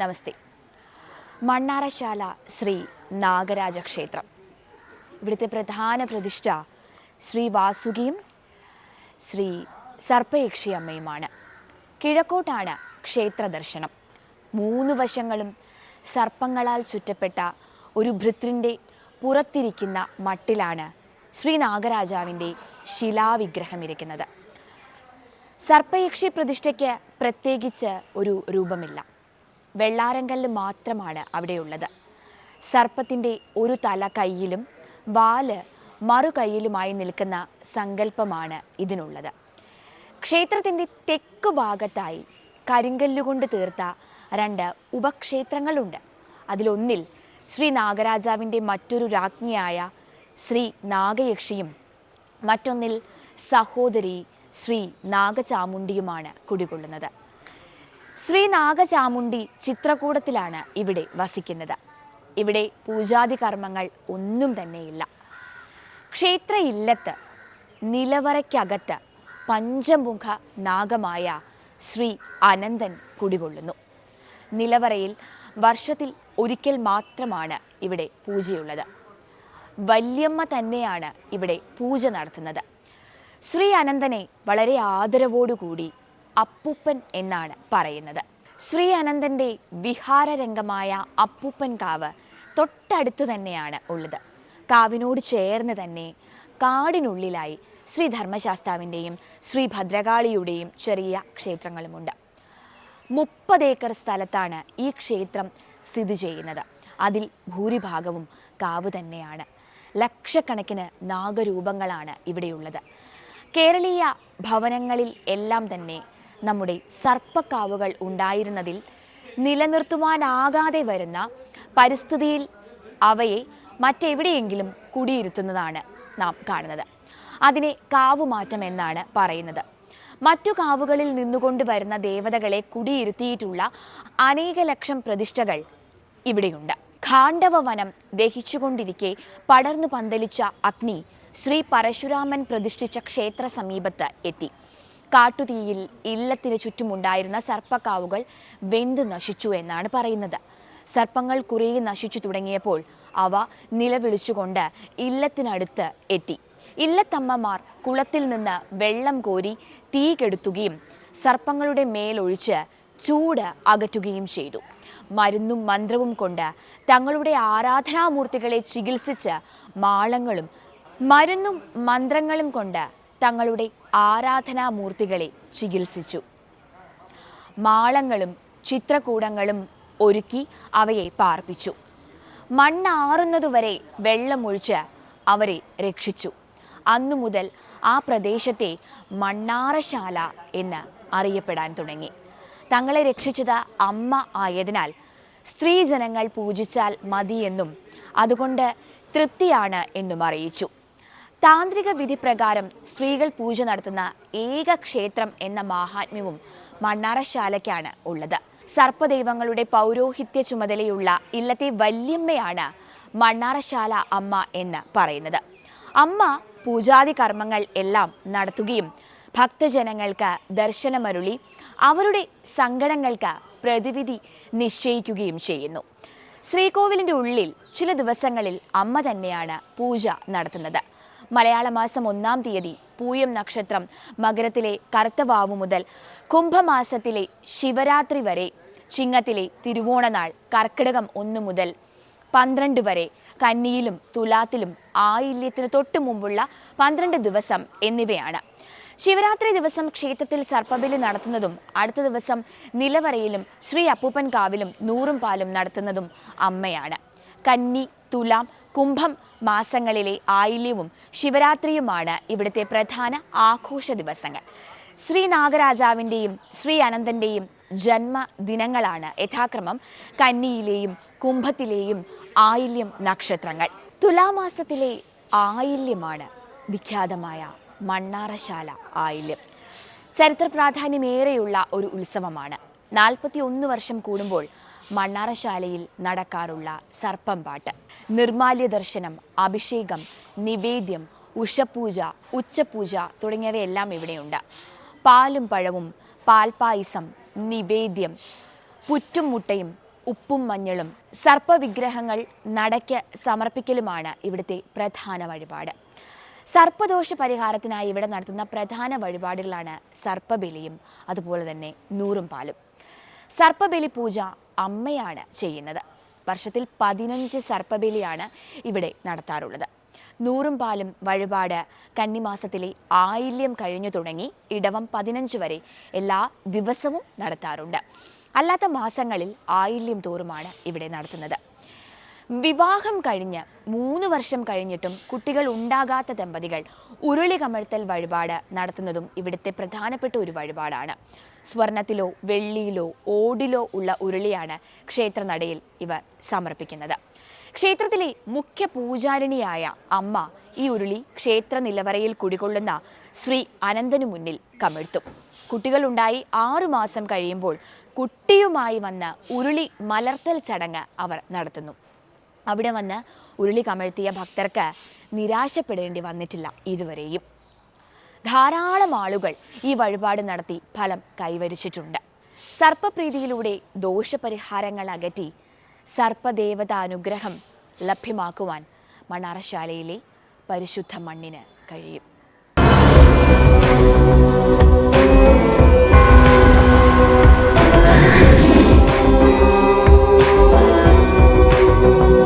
നമസ്തേ. മണ്ണാറശാല ശ്രീ നാഗരാജ ക്ഷേത്രം. ഇവിടുത്തെ പ്രധാന പ്രതിഷ്ഠ ശ്രീ വാസുകിയും ശ്രീ സർപ്പയക്ഷി അമ്മയുമാണ്. കിഴക്കോട്ടാണ് ക്ഷേത്ര ദർശനം. 3 വശങ്ങളും സർപ്പങ്ങളാൽ ചുറ്റപ്പെട്ട ഒരു ഭൃത്യൻ്റെ പുറത്തിരിക്കുന്ന മട്ടിലാണ് ശ്രീ നാഗരാജാവിൻ്റെ ശിലാവിഗ്രഹം ഇരിക്കുന്നത്. സർപ്പയക്ഷി പ്രതിഷ്ഠയ്ക്ക് പ്രത്യേകിച്ച് ഒരു രൂപമില്ല. വെള്ളാരങ്കല്ല് മാത്രമാണ് അവിടെയുള്ളത്. സർപ്പത്തിൻ്റെ ഒരു തല കയ്യിലും വാല് മറു കയ്യിലുമായി നിൽക്കുന്ന സങ്കല്പമാണ് ഇതിനുള്ളത്. ക്ഷേത്രത്തിൻ്റെ തെക്കു ഭാഗത്തായി കരിങ്കല്ലുകൊണ്ട് തീർത്ത 2 ഉപക്ഷേത്രങ്ങളുണ്ട്. അതിലൊന്നിൽ ശ്രീ നാഗരാജാവിൻ്റെ മറ്റൊരു രാജ്ഞിയായ ശ്രീ നാഗയക്ഷിയും മറ്റൊന്നിൽ സഹോദരി ശ്രീ നാഗചാമുണ്ടിയുമാണ് കുടികൊള്ളുന്നത്. ശ്രീ നാഗചാമുണ്ടി ചിത്രകൂടത്തിലാണ് ഇവിടെ വസിക്കുന്നത്. ഇവിടെ പൂജാതി കർമ്മങ്ങൾ ഒന്നും തന്നെയില്ല. ക്ഷേത്ര ഇല്ലത്ത് നിലവറയ്ക്കകത്ത് പഞ്ചമുഖ നാഗമായ ശ്രീ അനന്തൻ കുടികൊള്ളുന്നു. നിലവറയിൽ വർഷത്തിൽ ഒരിക്കൽ മാത്രമാണ് ഇവിടെ പൂജയുള്ളത്. വല്യമ്മ തന്നെയാണ് ഇവിടെ പൂജ നടത്തുന്നത്. ശ്രീ അനന്തനെ വളരെ ആദരവോടുകൂടി അപ്പൂപ്പൻ എന്നാണ് പറയുന്നത്. ശ്രീ അനന്തൻ്റെ വിഹാരരംഗമായ അപ്പൂപ്പൻ കാവ് തൊട്ടടുത്തു തന്നെയാണ് ഉള്ളത്. കാവിനോട് ചേർന്ന് തന്നെ കാടിനുള്ളിലായി ശ്രീ ധർമ്മശാസ്താവിൻ്റെയും ശ്രീ ഭദ്രകാളിയുടെയും ചെറിയ ക്ഷേത്രങ്ങളുമുണ്ട്. 30 ഏക്കർ സ്ഥലത്താണ് ഈ ക്ഷേത്രം സ്ഥിതി ചെയ്യുന്നത്. അതിൽ ഭൂരിഭാഗവും കാവ് തന്നെയാണ്. ലക്ഷക്കണക്കിന് നാഗരൂപങ്ങളാണ് ഇവിടെയുള്ളത്. കേരളീയ ഭവനങ്ങളിൽ എല്ലാം തന്നെ നമ്മുടെ സർപ്പക്കാവുകൾ ഉണ്ടായിരുന്നതിൽ നിലനിർത്തുവാനാകാതെ വരുന്ന പരിസ്ഥിതിയിൽ അവയെ മറ്റെവിടെയെങ്കിലും കുടിയിരുത്തുന്നതാണ് നാം കാണുന്നത്. അതിനെ കാവുമാറ്റം എന്നാണ് പറയുന്നത്. മറ്റു കാവുകളിൽ നിന്നുകൊണ്ട് വരുന്ന ദേവതകളെ കുടിയിരുത്തിയിട്ടുള്ള അനേക ലക്ഷം പ്രതിഷ്ഠകൾ ഇവിടെയുണ്ട്. ഖാണ്ഡവ വനം ദഹിച്ചുകൊണ്ടിരിക്കെ പടർന്നു പന്തലിച്ച അഗ്നി ശ്രീ പരശുരാമൻ പ്രതിഷ്ഠിച്ച ക്ഷേത്ര സമീപത്ത് എത്തി. കാട്ടുതീയിൽ ഇല്ലത്തിന് ചുറ്റുമുണ്ടായിരുന്ന സർപ്പക്കാവുകൾ വെന്തു നശിച്ചു എന്നാണ് പറയുന്നത്. സർപ്പങ്ങൾ കുറേ നശിച്ചു തുടങ്ങിയപ്പോൾ അവ നിലവിളിച്ചുകൊണ്ട് ഇല്ലത്തിനടുത്ത് എത്തി. ഇല്ലത്തമ്മമാർ കുളത്തിൽ നിന്ന് വെള്ളം കോരി തീ കെടുത്തുകയും സർപ്പങ്ങളുടെ മേലൊഴിച്ച് ചൂട് അകറ്റുകയും ചെയ്തു. മരുന്നും മന്ത്രവും കൊണ്ട് തങ്ങളുടെ ആരാധനാമൂർത്തികളെ ചികിത്സിച്ച് മരുന്നും മന്ത്രങ്ങളും കൊണ്ട് തങ്ങളുടെ ആരാധനാമൂർത്തികളെ ചികിത്സിച്ചു. മാളങ്ങളും ചിത്രകൂടങ്ങളും ഒരുക്കി അവയെ പാർപ്പിച്ചു. മണ്ണാറുന്നതുവരെ വെള്ളമൊഴിച്ച് അവരെ രക്ഷിച്ചു. അന്നു മുതൽ ആ പ്രദേശത്തെ മണ്ണാറശാല എന്ന് അറിയപ്പെടാൻ തുടങ്ങി. തങ്ങളെ രക്ഷിച്ചത് അമ്മ ആയതിനാൽ സ്ത്രീജനങ്ങൾ പൂജിച്ചാൽ മതിയെന്നും അതുകൊണ്ട് തൃപ്തിയാണ് എന്നും അറിയിച്ചു. താന്ത്രിക വിധി പ്രകാരം സ്ത്രീകൾ പൂജ നടത്തുന്ന ഏക ക്ഷേത്രം എന്ന മാഹാത്മ്യവും മണ്ണാറശാലയ്ക്കാണ് ഉള്ളത്. സർപ്പദൈവങ്ങളുടെ പൗരോഹിത്യ ചുമതലയുള്ള ഇല്ലത്തെ വല്യമ്മയാണ് മണ്ണാറശാല അമ്മ എന്ന് പറയുന്നത്. അമ്മ പൂജാതി കർമ്മങ്ങൾ എല്ലാം നടത്തുകയും ഭക്തജനങ്ങൾക്ക് ദർശനമരുളി അവരുടെ സങ്കടങ്ങൾക്ക് പ്രതിവിധി നിശ്ചയിക്കുകയും ചെയ്യുന്നു. ശ്രീകോവിലിൻ്റെ ഉള്ളിൽ ചില ദിവസങ്ങളിൽ അമ്മ തന്നെയാണ് പൂജ നടത്തുന്നത്. മലയാള മാസം 1-ാം തീയതി പൂയം നക്ഷത്രം മകരത്തിലെ കറുത്തവാവു മുതൽ കുംഭമാസത്തിലെ ശിവരാത്രി വരെ, ചിങ്ങത്തിലെ തിരുവോണനാൾ കർക്കിടകം 1 മുതൽ 12 വരെ, കന്നിയിലും തുലാത്തിലും ആയില്യത്തിന് തൊട്ടു മുമ്പുള്ള 12 ദിവസം എന്നിവയാണ്. ശിവരാത്രി ദിവസം ക്ഷേത്രത്തിൽ സർപ്പബലി നടത്തുന്നതും അടുത്ത ദിവസം നിലവറയിലും ശ്രീ അപ്പൂപ്പൻ കാവിലും 100 പാലും നടത്തുന്നതും അമ്മയാണ്. കന്നി, തുലാം, കുംഭം മാസങ്ങളിലെ ആയില്യവും ശിവരാത്രിയുമാണ് ഇവിടുത്തെ പ്രധാന ആഘോഷ ദിവസങ്ങൾ. ശ്രീ നാഗരാജാവിൻ്റെയും ശ്രീ അനന്തൻ്റെയും ജന്മദിനങ്ങളാണ് യഥാക്രമം കന്നിയിലെയും കുംഭത്തിലെയും ആയില്യം നക്ഷത്രങ്ങൾ. തുലാമാസത്തിലെ ആയില്യമാണ് വിഖ്യാതമായ മണ്ണാറശാല ആയില്യം. ചരിത്ര പ്രാധാന്യമേറെയുള്ള ഒരു ഉത്സവമാണ്. 41 വർഷം കൂടുമ്പോൾ മണ്ണാറശാലയിൽ നടക്കാറുള്ള സർപ്പം പാട്ട്, നിർമാല്യ ദർശനം, അഭിഷേകം, നിവേദ്യം, ഉഷപൂജ, ഉച്ചപൂജ തുടങ്ങിയവയെല്ലാം ഇവിടെയുണ്ട്. പാലും പഴവും, പാൽപ്പായസം, നിവേദ്യം, പുറ്റും മുട്ടയും, ഉപ്പും മഞ്ഞളും സർപ്പവിഗ്രഹങ്ങൾ നടയ്ക്ക് സമർപ്പിക്കലുമാണ് ഇവിടുത്തെ പ്രധാന വഴിപാട്. സർപ്പദോഷ പരിഹാരത്തിനായി ഇവിടെ നടത്തുന്ന പ്രധാന വഴിപാടുകളാണ് സർപ്പബലിയും അതുപോലെ തന്നെ നൂറും പാലും. സർപ്പബലി പൂജ അമ്മയാണ് ചെയ്യുന്നത്. വർഷത്തിൽ 15 സർപ്പബലിയാണ് ഇവിടെ നടത്താറുള്ളത്. നൂറും പാലും വഴിപാട് കന്നിമാസത്തിലെ ആയില്യം കഴിഞ്ഞു തുടങ്ങി ഇടവം 15 വരെ എല്ലാ ദിവസവും നടത്താറുണ്ട്. അല്ലാത്ത മാസങ്ങളിൽ ആയില്യം തോറുമാണ് ഇവിടെ നടത്തുന്നത്. വിവാഹം കഴിഞ്ഞ് 3 വർഷം കഴിഞ്ഞിട്ടും കുട്ടികൾ ഉണ്ടാകാത്ത ദമ്പതികൾ ഉരുളി കമഴ്ത്തൽ വഴിപാട് നടത്തുന്നതും ഇവിടുത്തെ പ്രധാനപ്പെട്ട ഒരു വഴിപാടാണ്. സ്വർണത്തിലോ വെള്ളിയിലോ ഓടിലോ ഉള്ള ഉരുളിയാണ് ക്ഷേത്രനടയിൽ ഇവർ സമർപ്പിക്കുന്നത്. ക്ഷേത്രത്തിലെ മുഖ്യ പൂജാരിണിയായ അമ്മ ഈ ഉരുളി ക്ഷേത്ര നിലവറയിൽ കുടികൊള്ളുന്ന ശ്രീ അനന്തനു മുന്നിൽ കമിഴ്ത്തും. കുട്ടികളുണ്ടായി 6 മാസം കഴിയുമ്പോൾ കുട്ടിയുമായി വന്ന് ഉരുളി മലർത്തൽ ചടങ്ങ് അവർ നടത്തുന്നു. അവിടെ വന്ന് ഉരുളി കമഴ്ത്തിയ ഭക്തർക്ക് നിരാശപ്പെടേണ്ടി വന്നിട്ടില്ല ഇതുവരെയും. ധാരാളം ആളുകൾ ഈ വഴിപാട് നടത്തി ഫലം കൈവരിച്ചിട്ടുണ്ട്. സർപ്പപ്രീതിയിലൂടെ ദോഷപരിഹാരങ്ങൾ അകറ്റി സർപ്പദേവത അനുഗ്രഹം ലഭ്യമാക്കുവാൻ മണ്ണാറശാലയിലെ പരിശുദ്ധ മണ്ണിന് കഴിയും.